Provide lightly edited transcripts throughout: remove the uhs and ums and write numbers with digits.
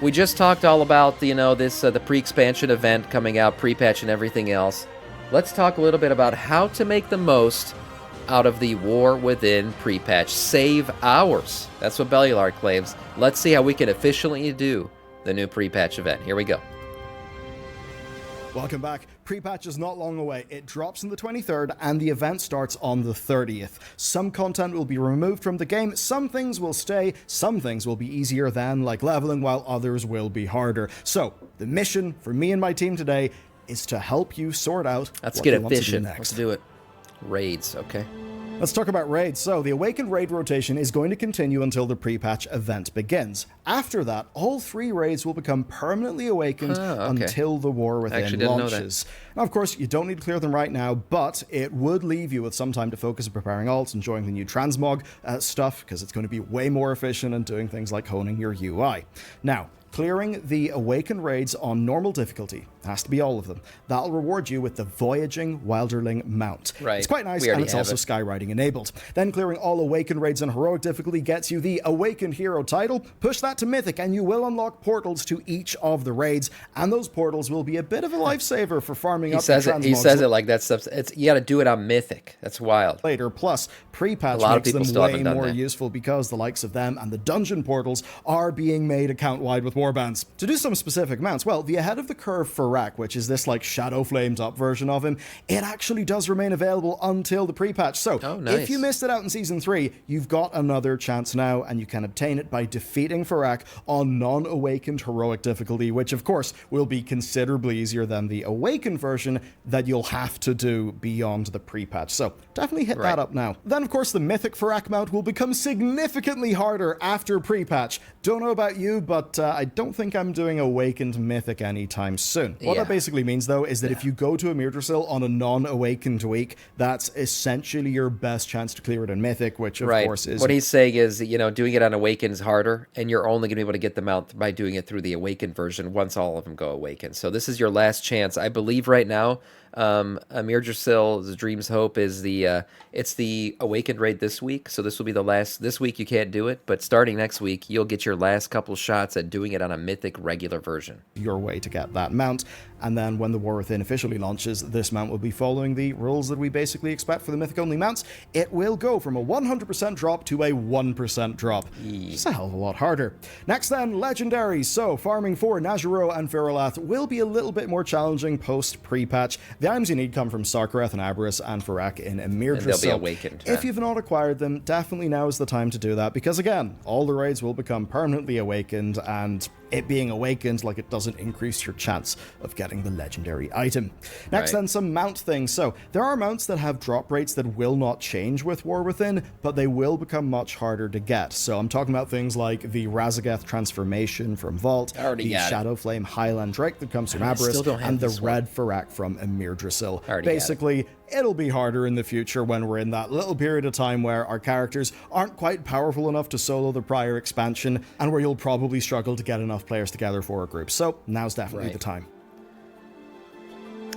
we just talked all about, this the pre-expansion event coming out, pre-patch and everything else. Let's talk a little bit about how to make the most out of the War Within pre-patch. Save hours. That's what Bellular claims. Let's see how we can efficiently do the new pre-patch event. Here we go. Welcome back. Pre-patch is not long away. It drops on the 23rd and the event starts on the 30th. Some content will be removed from the game, some things will stay, some things will be easier than, like leveling, while others will be harder. So, the mission for me and my team today is to help you sort out Let's get you want to do efficient. next. Let's do it. Raids, okay. Let's talk about raids. So, the Awakened raid rotation is going to continue until the pre-patch event begins. After that, all 3 raids will become permanently awakened until the War Within launches. Now, of course, you don't need to clear them right now, but it would leave you with some time to focus on preparing alts, enjoying the new transmog stuff, because it's going to be way more efficient and doing things like honing your UI. Now, clearing the Awakened raids on normal difficulty, has to be all of them, that'll reward you with the Voyaging Wilderling mount. Right. It's quite nice, and it's also skywriting enabled. Then clearing all Awakened raids on heroic difficulty gets you the Awakened Hero title. Push that to Mythic, and you will unlock portals to each of the raids, and those portals will be a bit of a lifesaver for farming up the transmogs. He says it like that stuff. You got to do it on Mythic. That's wild. Later, plus pre-patch makes them way more useful because the likes of them and the dungeon portals are being made account-wide with warbands. To do some specific mounts, well, the Ahead of the Curve Farak, which is this like shadow flamed up version of him, it actually does remain available until the pre-patch. So if you missed it out in Season 3, you've got another chance now, and you can obtain it by defeating Farak on non-awakened heroic difficulty, which of course will be considerably easier than the awakened version that you'll have to do beyond the pre-patch. So definitely hit that up now. Then of course the Mythic Farak mount will become significantly harder after pre-patch. Don't know about you, but I don't think I'm doing Awakened Mythic anytime soon. What that basically means, though, is that if you go to a Mirdrasil on a non-Awakened week, that's essentially your best chance to clear it in Mythic, which of course is... What he's saying is, doing it on Awakened is harder, and you're only going to be able to get them out by doing it through the Awakened version once all of them go Awakened. So this is your last chance. I believe right now, Mirdrasil's Dream's Hope is it's the Awakened raid this week, so this will be the last. This week you can't do it, but starting next week, you'll get your last couple shots at doing it on a Mythic regular version. Your way to get that mount, and then when the War Within officially launches, this mount will be following the rules that we basically expect for the Mythic-only mounts. It will go from a 100% drop to a 1% drop. It's a hell of a lot harder. Next then, Legendaries. So, farming for Najuro and Feralath will be a little bit more challenging post-pre-patch. The items you need come from Sarkareth and Aberys and Farak in Emir. And they'll be awakened. If you've not acquired them, definitely now is the time to do that, because again, all the raids will become permanently awakened, and it being awakened, like, it doesn't increase your chance of getting the legendary item. Next then, some mount things. So, there are mounts that have drop rates that will not change with War Within, but they will become much harder to get. So, I'm talking about things like the Razageth transformation from Vault, the Shadowflame Highland Drake that comes from Aberys, and the Red Farak from Emir Drasil. Basically, it'll be harder in the future when we're in that little period of time where our characters aren't quite powerful enough to solo the prior expansion, and where you'll probably struggle to get enough players together for a group. So now's definitely the time.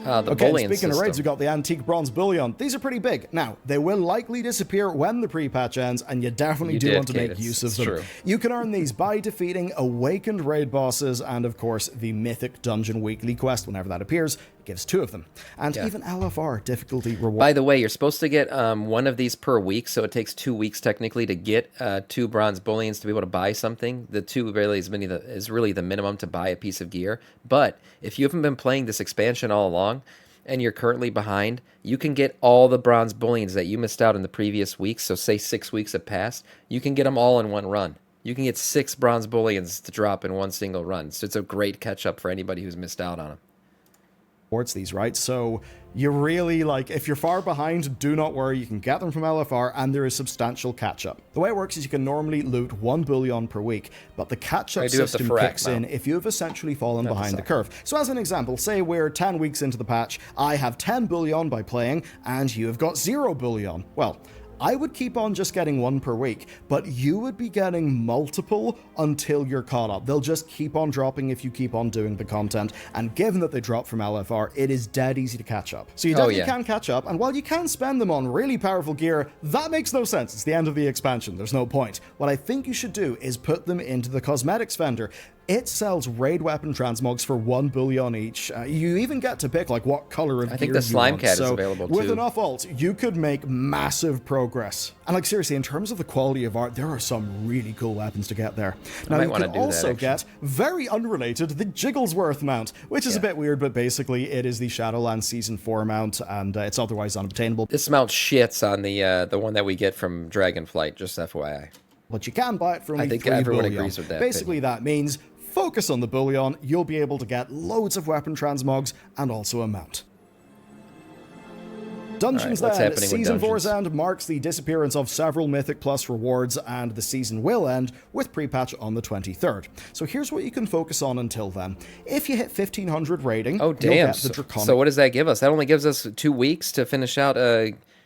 Speaking of raids, we've got the Antique Bronze Bullion. These are pretty big. Now, they will likely disappear when the pre-patch ends, and you definitely do want to make use of them. True. You can earn these by defeating Awakened raid bosses, and of course, the Mythic Dungeon Weekly quest, whenever that appears, gives 2 of them. And even LFR difficulty reward. By the way, you're supposed to get one of these per week, so it takes 2 weeks technically to get 2 bronze bullions to be able to buy something. The 2 really is really the minimum to buy a piece of gear. But if you haven't been playing this expansion all along, and you're currently behind, you can get all the bronze bullions that you missed out in the previous weeks. So say 6 weeks have passed, you can get them all in one run. You can get 6 bronze bullions to drop in one single run. So it's a great catch up for anybody who's missed out on them. These, right? So you really, like, if you're far behind, do not worry, you can get them from LFR, and there is substantial catch-up. The way it works is you can normally loot 1 bullion per week, but the catch-up system kicks in if you've essentially fallen behind the curve. So as an example, say we're 10 weeks into the patch, I have 10 bullion by playing, and you have got 0 bullion. Well, I would keep on just getting 1 per week, but you would be getting multiple until you're caught up. They'll just keep on dropping if you keep on doing the content, and given that they drop from LFR, it is dead easy to catch up. So you definitely can catch up, and while you can spend them on really powerful gear, that makes no sense. It's the end of the expansion. There's no point. What I think you should do is put them into the cosmetics vendor. It sells raid weapon transmogs for 1 bullion each. You even get to pick like what color of gear you want. I think the slime cat is available too. With enough alt, you could make massive progress. And like seriously, in terms of the quality of art, there are some really cool weapons to get there. Now you can also get, very unrelated, the Jigglesworth mount, which is a bit weird, but basically it is the Shadowlands Season 4 mount, and it's otherwise unobtainable. This mount shits on the one that we get from Dragonflight, just FYI. But you can buy it for only 3 bullion. I think everyone bullion. agrees with that. Basically, that means focus on the bullion, you'll be able to get loads of weapon transmogs and also a mount. Dungeons then. Season 4's end marks the disappearance of several Mythic Plus rewards, and the season will end with pre-patch on the 23rd. So here's what you can focus on until then. If you hit 1500 rating, you'll get the Draconic... So what does that give us? That only gives us 2 weeks to finish out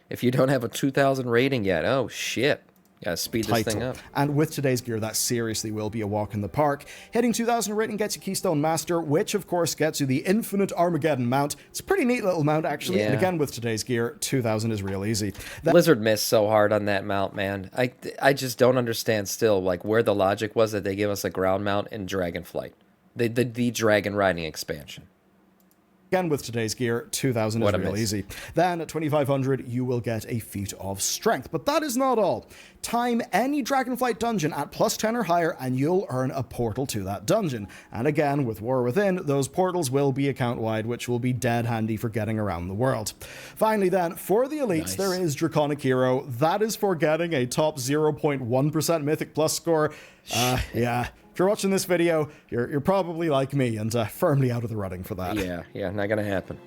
if you don't have a 2000 rating yet. Oh, shit. Gotta speed this thing up. And with today's gear, that seriously will be a walk in the park. Hitting 2000 rating gets you Keystone Master, which of course gets you the Infinite Armageddon mount. It's a pretty neat little mount, actually. And again, with today's gear, 2000 is real easy. Blizzard missed so hard on that mount, man. I just don't understand still, like, where the logic was that they gave us a ground mount in Dragonflight. The dragon riding expansion. Again, with today's gear, 2000 is real easy. Then at 2500, you will get a feat of strength. But that is not all. Time any Dragonflight dungeon at +10 or higher, and you'll earn a portal to that dungeon. And again, with War Within, those portals will be account-wide, which will be dead handy for getting around the world. Finally then, for the elites, there is Draconic Hero. That is for getting a top 0.1% Mythic Plus score. Yeah. If you're watching this video, you're probably like me and firmly out of the running for that. Yeah, not gonna happen.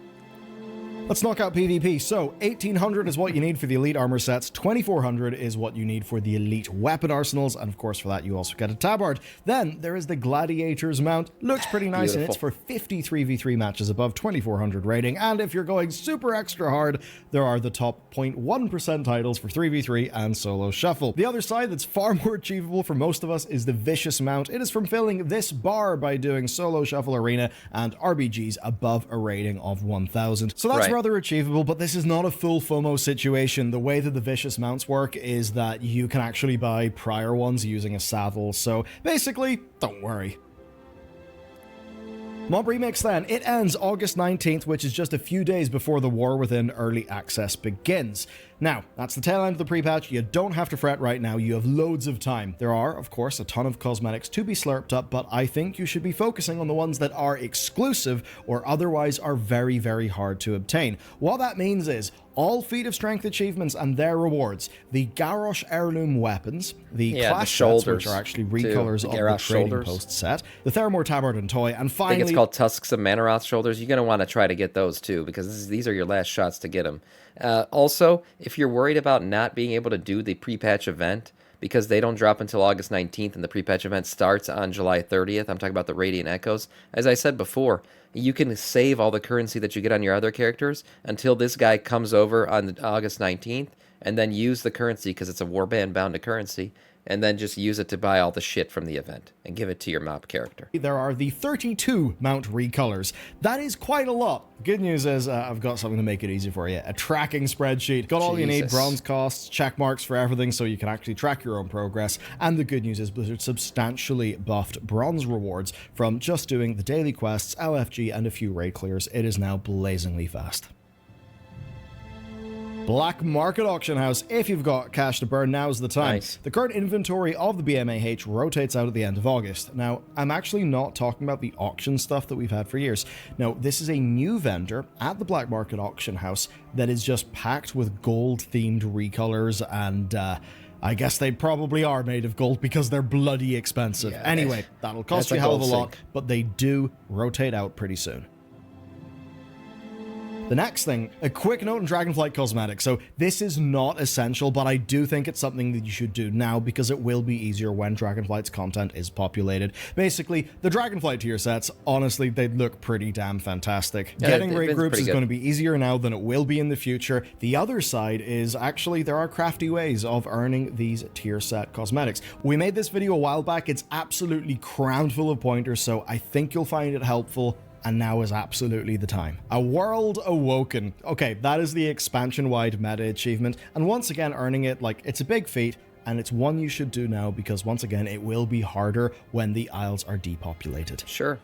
Let's knock out PvP. So 1800 is what you need for the elite armor sets, 2400 is what you need for the elite weapon arsenals, and of course for that you also get a tabard. Then there is the Gladiator's mount. Looks pretty nice, and it's for 53 v3 matches above 2400 rating. And if you're going super extra hard, there are the top 0.1% titles for 3v3 and solo shuffle. The other side that's far more achievable for most of us is the Vicious mount. It is from filling this bar by doing solo shuffle arena and RBGs above a rating of 1000. So that's rather achievable, but this is not a full FOMO situation. The way that the Vicious mounts work is that you can actually buy prior ones using a saddle, so basically, don't worry. Mob Remix then, it ends August 19th, which is just a few days before the War Within early access begins. Now, that's the tail end of the pre-patch. You don't have to fret right now. You have loads of time. There are, of course, a ton of cosmetics to be slurped up, but I think you should be focusing on the ones that are exclusive or otherwise are very, very hard to obtain. What that means is all Feat of Strength achievements and their rewards, the Garrosh heirloom weapons, the Clash sets, which are actually recolors of the Trading Post set, the Theramore Tabard and Toy, and finally... I think it's called Tusks of Manaroth shoulders. You're going to want to try to get those too, because these are your last shots to get them. Also, if you're worried about not being able to do the pre-patch event, because they don't drop until August 19th and the pre-patch event starts on July 30th, I'm talking about the Radiant Echoes, as I said before, you can save all the currency that you get on your other characters until this guy comes over on August 19th, and then use the currency, because it's a warband bound to currency, and then just use it to buy all the shit from the event and give it to your mob character. There are the 32 mount recolors. That is quite a lot. Good news is I've got something to make it easy for you. A tracking spreadsheet. Got all you need, bronze costs, check marks for everything so you can actually track your own progress. And the good news is Blizzard substantially buffed bronze rewards from just doing the daily quests, LFG, and a few raid clears. It is now blazingly fast. Black Market Auction House. If you've got cash to burn, now's the time. Nice. The current inventory of the BMAH rotates out at the end of August. Now, I'm actually not talking about the auction stuff that we've had for years. No, this is a new vendor at the Black Market Auction House that is just packed with gold-themed recolors, and I guess they probably are made of gold because they're bloody expensive. Yeah, anyway, that'll cost you a hell of a lot, but they do rotate out pretty soon. The next thing, a quick note on Dragonflight cosmetics. So this is not essential, but I do think it's something that you should do now because it will be easier when Dragonflight's content is populated. Basically, the Dragonflight tier sets, honestly, they look pretty damn fantastic. Yeah, getting raid groups is going to be easier now than it will be in the future. The other side is actually there are crafty ways of earning these tier set cosmetics. We made this video a while back. It's absolutely crammed full of pointers, so I think you'll find it helpful. And now is absolutely the time. A World Awoken. Okay, that is the expansion-wide meta achievement, and once again earning it, like, it's a big feat, and it's one you should do now because, once again, it will be harder when the Isles are depopulated. Sure.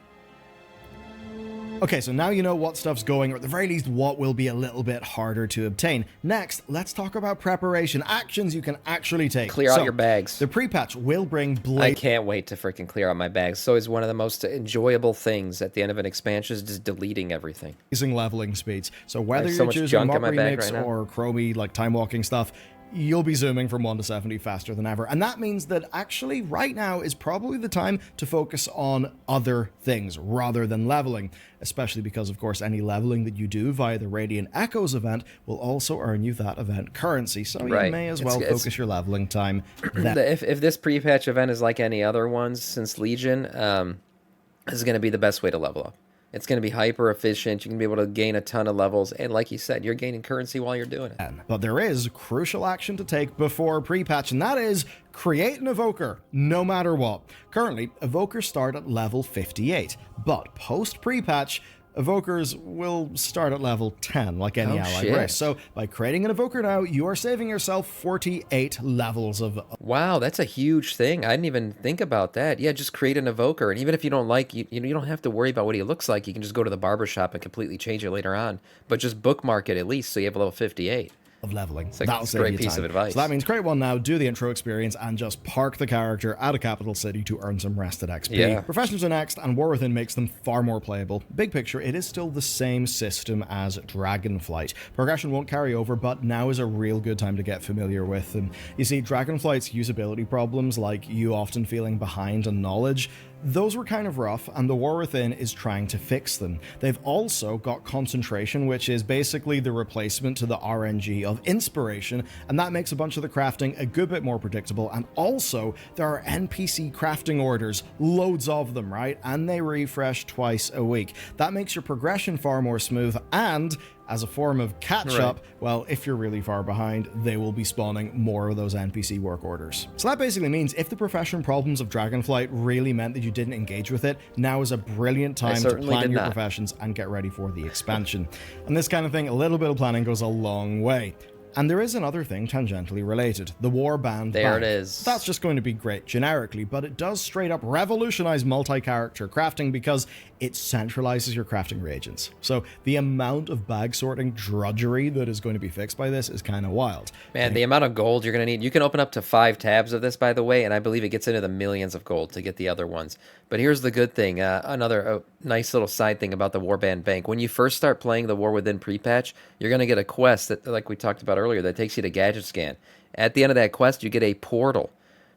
Okay, so now you know what stuff's going, or at the very least what will be a little bit harder to obtain. Next, let's talk about preparation, actions you can actually take. Clear out your bags. The pre-patch will bring I can't wait to freaking clear out my bags. So it's one of the most enjoyable things at the end of an expansion is just deleting everything. Using leveling speeds. So whether you're choosing Mock Remix or Chromie, like time walking stuff, you'll be zooming from 1 to 70 faster than ever. And that means that actually right now is probably the time to focus on other things rather than leveling, especially because, of course, any leveling that you do via the Radiant Echoes event will also earn you that event currency. So you may as well focus your leveling time there. If this pre-patch event is like any other ones since Legion, this is going to be the best way to level up. It's going to be hyper efficient. You can be able to gain a ton of levels. And like you said, you're gaining currency while you're doing it. But there is crucial action to take before pre-patch, and that is create an Evoker, no matter what. Currently, Evokers start at level 58, but post pre-patch, Evokers will start at level 10, like any allied race. So by creating an Evoker now, you are saving yourself 48 levels of... Wow, that's a huge thing. I didn't even think about that. Yeah, just create an Evoker. And even if you don't like, you don't have to worry about what he looks like. You can just go to the barbershop and completely change it later on. But just bookmark it at least so you have level 58. Of leveling. It's like a great piece of advice. So that means create one now, do the intro experience, and just park the character at a capital city to earn some rested XP. Yeah. Professions are next, and War Within makes them far more playable. Big picture, it is still the same system as Dragonflight. Progression won't carry over, but now is a real good time to get familiar with them. You see, Dragonflight's usability problems, like you often feeling behind on knowledge, those were kind of rough, and the War Within is trying to fix them. They've also got concentration, which is basically the replacement to the RNG of inspiration, and that makes a bunch of the crafting a good bit more predictable. And also, there are NPC crafting orders, loads of them, right? And they refresh twice a week. That makes your progression far more smooth, and as a form of catch-up, well, if you're really far behind, they will be spawning more of those NPC work orders. So that basically means if the profession problems of Dragonflight really meant that you didn't engage with it, now is a brilliant time to plan your professions and get ready for the expansion. And this kind of thing, a little bit of planning goes a long way. And there is another thing tangentially related, the warband. There it is. That's just going to be great generically, but it does straight up revolutionize multi-character crafting because it centralizes your crafting reagents. So the amount of bag sorting drudgery that is going to be fixed by this is kind of wild. Man, the amount of gold you're going to need. You can open up to 5 tabs of this, by the way, and I believe it gets into the millions of gold to get the other ones. But here's the good thing, another nice little side thing about the Warband Bank. When you first start playing the War Within pre-patch, you're going to get a quest that, like we talked about earlier, that takes you to Gadget Scan. At the end of that quest, you get a portal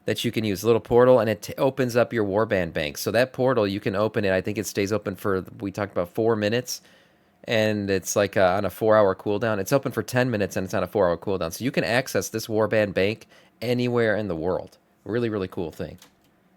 that you can use, a little portal, and it opens up your Warband Bank. So that portal, you can open it. I think it stays open for, we talked about 4 minutes, and it's like on a 4-hour cooldown. It's open for 10 minutes, and it's on a 4-hour cooldown. So you can access this Warband Bank anywhere in the world. Really, really cool thing.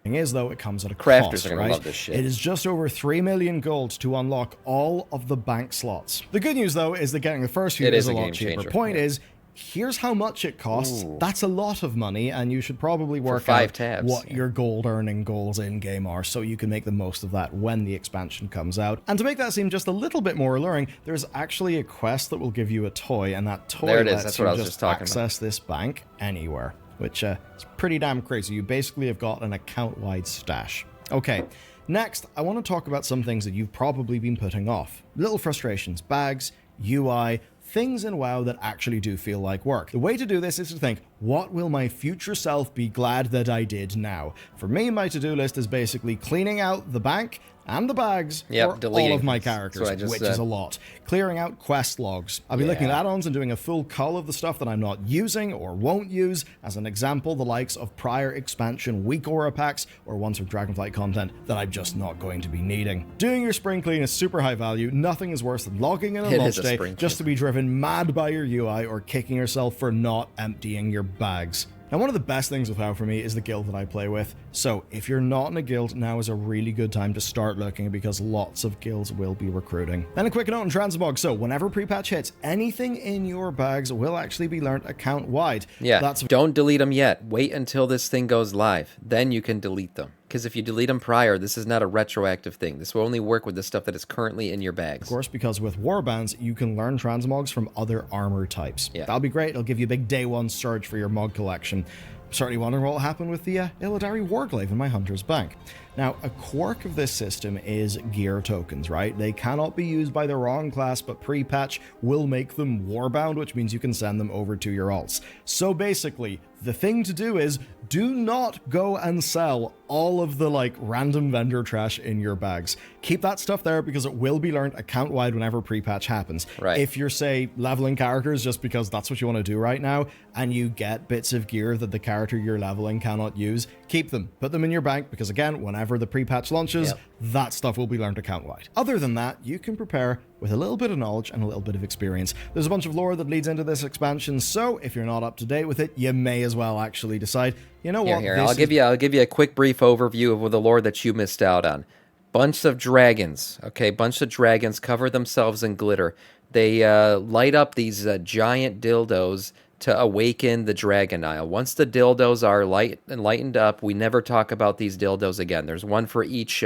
Thing is, though, it comes at a Crafters cost, are gonna right? love this shit. It is just over 3 million gold to unlock all of the bank slots. The good news, though, is that getting the first few is a lot cheaper. Point is, here's how much it costs. Ooh. That's a lot of money, and you should probably work out what your gold earning goals in game are so you can make the most of that when the expansion comes out. And to make that seem just a little bit more alluring, there's actually a quest that will give you a toy, and that toy lets you just access this bank anywhere, which is pretty damn crazy. You basically have got an account-wide stash. Okay, next, I want to talk about some things that you've probably been putting off. Little frustrations, bags, UI, things in WoW that actually do feel like work. The way to do this is to think, what will my future self be glad that I did now? For me, my to-do list is basically cleaning out the bank and the bags for all of my characters, which is a lot. Clearing out quest logs. I'll be looking at add-ons and doing a full cull of the stuff that I'm not using or won't use. As an example, the likes of prior expansion weak aura packs or ones from Dragonflight content that I'm just not going to be needing. Doing your spring clean is super high value. Nothing is worse than logging in a launch day just to be driven mad by your UI or kicking yourself for not emptying your bags. Now, one of the best things with WoW for me is the guild that I play with. So if you're not in a guild, now is a really good time to start looking because lots of guilds will be recruiting. Then a quick note on transmogs. So whenever pre-patch hits, anything in your bags will actually be learned account-wide. Yeah, don't delete them yet. Wait until this thing goes live. Then you can delete them. Because if you delete them prior, this is not a retroactive thing. This will only work with the stuff that is currently in your bags. Of course, because with warbands, you can learn transmogs from other armor types. That'll be great. It'll give you a big day one surge for your mod collection. certainly wondering what will happen with the Illidari Warglaive in my Hunter's Bank. Now, a quirk of this system is gear tokens, right? They cannot be used by the wrong class, but pre-patch will make them warbound, which means you can send them over to your alts. So basically, the thing to do is do not go and sell all of the random vendor trash in your bags. Keep that stuff there because it will be learned account-wide whenever pre-patch happens. Right. If you're, say, leveling characters just because that's what you want to do right now, and you get bits of gear that the character you're leveling cannot use, keep them. Put them in your bank because, again, whenever the pre-patch launches, that stuff will be learned account-wide. Other than that, you can prepare with a little bit of knowledge and a little bit of experience. There's a bunch of lore that leads into this expansion, so if you're not up to date with it, you may as well actually decide, you know what? Here, I'll give you a quick brief overview of the lore that you missed out on. Bunch of dragons, okay? Bunch of dragons cover themselves in glitter. They light up these giant dildos to awaken the Dragon Isle. Once the dildos are lightened up, we never talk about these dildos again. There's one for each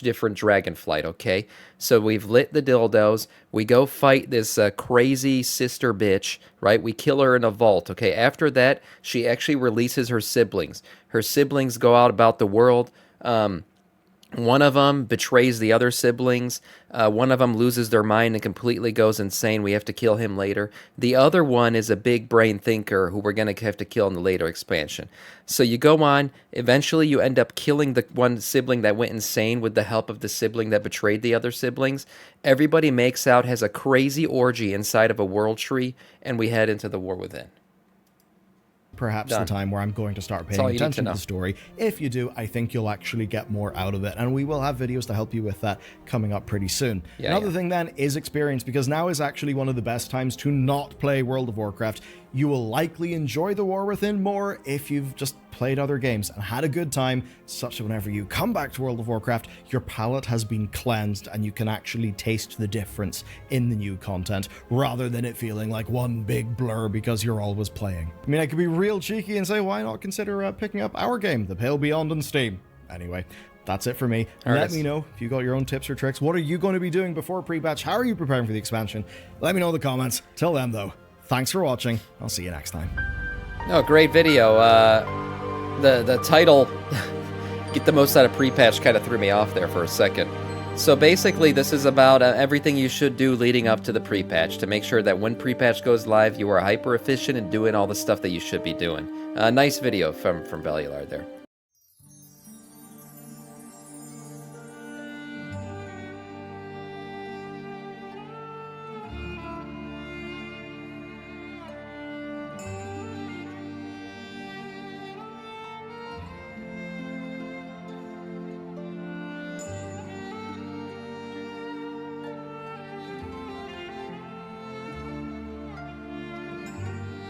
different dragon flight, okay? So we've lit the dildos. We go fight this crazy sister bitch, right? We kill her in a vault, okay? After that, she actually releases her siblings. Her siblings go out about the world. One of them betrays the other siblings. One of them loses their mind and completely goes insane. We have to kill him later. The other one is a big brain thinker who we're going to have to kill in the later expansion. So you go on. Eventually, you end up killing the one sibling that went insane with the help of the sibling that betrayed the other siblings. Everybody makes out, has a crazy orgy inside of a world tree, and we head into the war within. Perhaps the time where I'm going to start paying attention to the story. If you do, I think you'll actually get more out of it, and we will have videos to help you with that coming up pretty soon. Another thing then is experience, because now is actually one of the best times to not play World of Warcraft. You will likely enjoy the War Within more if you've just played other games and had a good time, such that whenever you come back to World of Warcraft, your palate has been cleansed and you can actually taste the difference in the new content, rather than it feeling like one big blur because you're always playing. I mean, I could be real cheeky and say, why not consider picking up our game, The Pale Beyond on Steam? Anyway, that's it for me. Let me know if you got your own tips or tricks. What are you going to be doing before pre-patch? How are you preparing for the expansion? Let me know in the comments. Till then, though, thanks for watching. I'll see you next time. Oh, great video. The title, Get the Most Out of Pre-Patch, kind of threw me off there for a second. So basically, this is about everything you should do leading up to the pre-patch to make sure that when pre-patch goes live, you are hyper efficient and doing all the stuff that you should be doing. Nice video from Bellulard there.